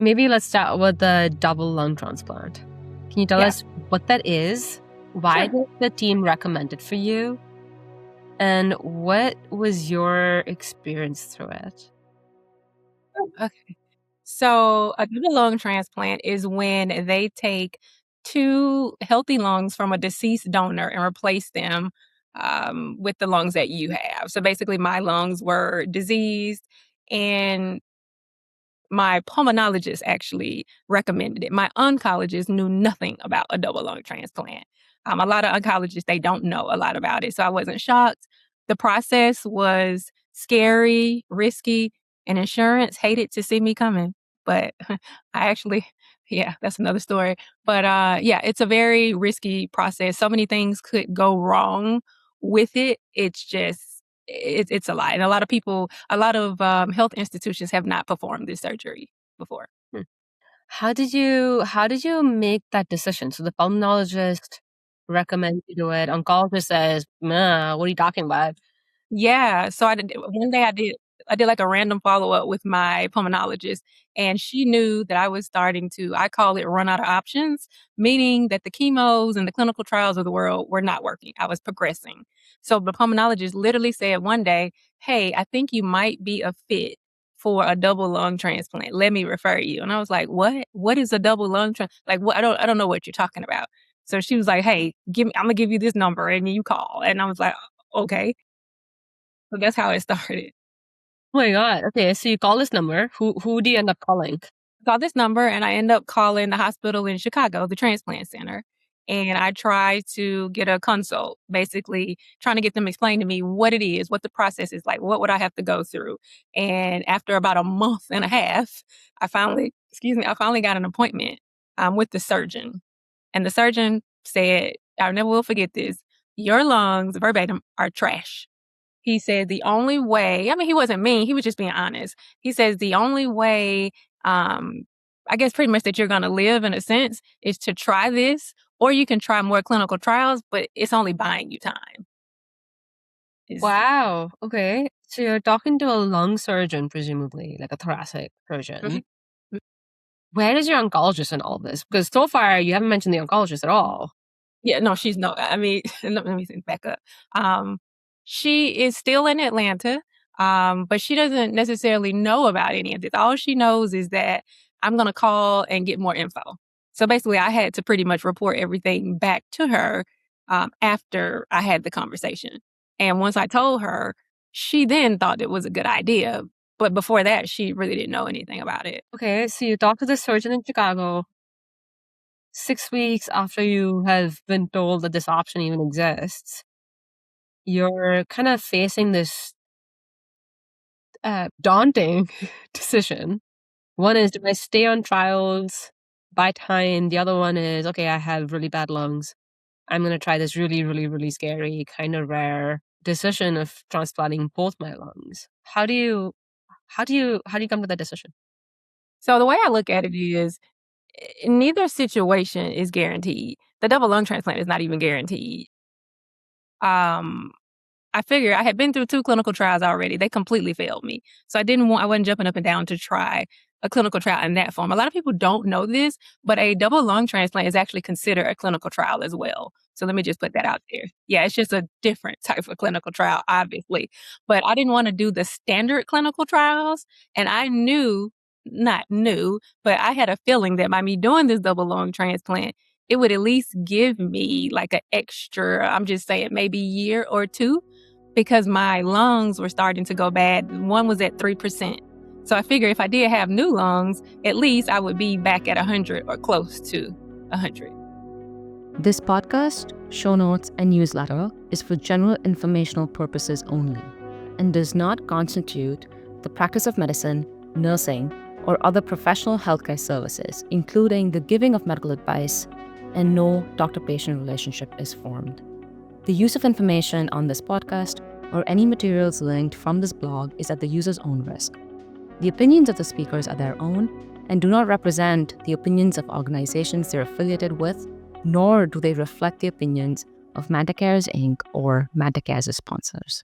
Maybe let's start with the double lung transplant. Can you tell us what that is? Why did the team recommend it for you? And what was your experience through it? Okay. So a double lung transplant is when they take 2 healthy lungs from a deceased donor and replace them with the lungs that you have. So basically, my lungs were diseased, and my pulmonologist actually recommended it. My oncologist knew nothing about a double lung transplant. A lot of oncologists, they don't know a lot about it. So I wasn't shocked. The process was scary, risky, and insurance hated to see me coming. But I actually, yeah, that's another story. But yeah, it's a very risky process. So many things could go wrong with it. It's a lot. And a lot of people, a lot of health institutions have not performed this surgery before. How did you make that decision? So the pulmonologist recommends you do it. Oncologist says, nah, what are you talking about? Yeah. So one day I did like a random follow-up with my pulmonologist, and she knew that I was starting to, I call it run out of options, meaning that the chemos and the clinical trials of the world were not working. I was progressing. So the pulmonologist literally said one day, "Hey, I think you might be a fit for a double lung transplant. Let me refer you." And I was like, "What? What is a double lung transplant? Like what? I don't know what you're talking about." So she was like, "Hey, I'm gonna give you this number and you call." And I was like, "Okay." So that's how it started. Oh my God. Okay, so you call this number. Who do you end up calling? Called this number and I end up calling the hospital in Chicago, the transplant center. And I tried to get a consult, basically trying to get them to explain to me what it is, what the process is like, what would I have to go through. And after about a month and a half, I finally got an appointment with the surgeon. And the surgeon said, I never will forget this, your lungs, verbatim, are trash. He said the only way, I mean, he wasn't mean, he was just being honest. He says the only way, um, I guess pretty much that you're gonna live in a sense is to try this, or you can try more clinical trials, but it's only buying you time. Is Wow. Okay. So you're talking to a lung surgeon, presumably, like a thoracic surgeon. Mhm. Where is your oncologist in all this? Because so far you haven't mentioned the oncologist at all. Yeah, no, she's no, I mean, let me back up. Um, she is still in Atlanta, but she doesn't necessarily know about any of this. All she knows is that I'm gonna call and get more info. So basically, I had to pretty much report everything back to her after I had the conversation. And once I told her, she then thought it was a good idea. But before that, she really didn't know anything about it. Okay, so you talk to the surgeon in Chicago 6 weeks after you have been told that this option even exists. You're kind of facing this daunting decision. One is, do I stay on trials, buy time? The other one is, okay, I have really bad lungs. I'm going to try this really, really, really scary, kind of rare decision of transplanting both my lungs. How do you come to that decision? So the way I look at it is neither situation is guaranteed. The double lung transplant is not even guaranteed. Um, I figure I had been through 2 clinical trials already. They completely failed me. So I wasn't jumping up and down to try a clinical trial in that form. A lot of people don't know this, but a double lung transplant is actually considered a clinical trial as well. So let me just put that out there. Yeah, it's just a different type of clinical trial, obviously. But I didn't want to do the standard clinical trials. And I not knew, but I had a feeling that by me doing this double lung transplant, it would at least give me like an extra, I'm just saying, maybe year or two because my lungs were starting to go bad. One was at 3%. So I figured if I did have new lungs, at least I would be back at 100 or close to 100. This podcast, show notes, and newsletter is for general informational purposes only and does not constitute the practice of medicine, nursing, or other professional healthcare services, including the giving of medical advice, and no doctor-patient relationship is formed. The use of information on this podcast or any materials linked from this blog is at the user's own risk. The opinions of the speakers are their own and do not represent the opinions of organizations they're affiliated with, nor do they reflect the opinions of Manta Cares Inc. or Manta Cares' sponsors.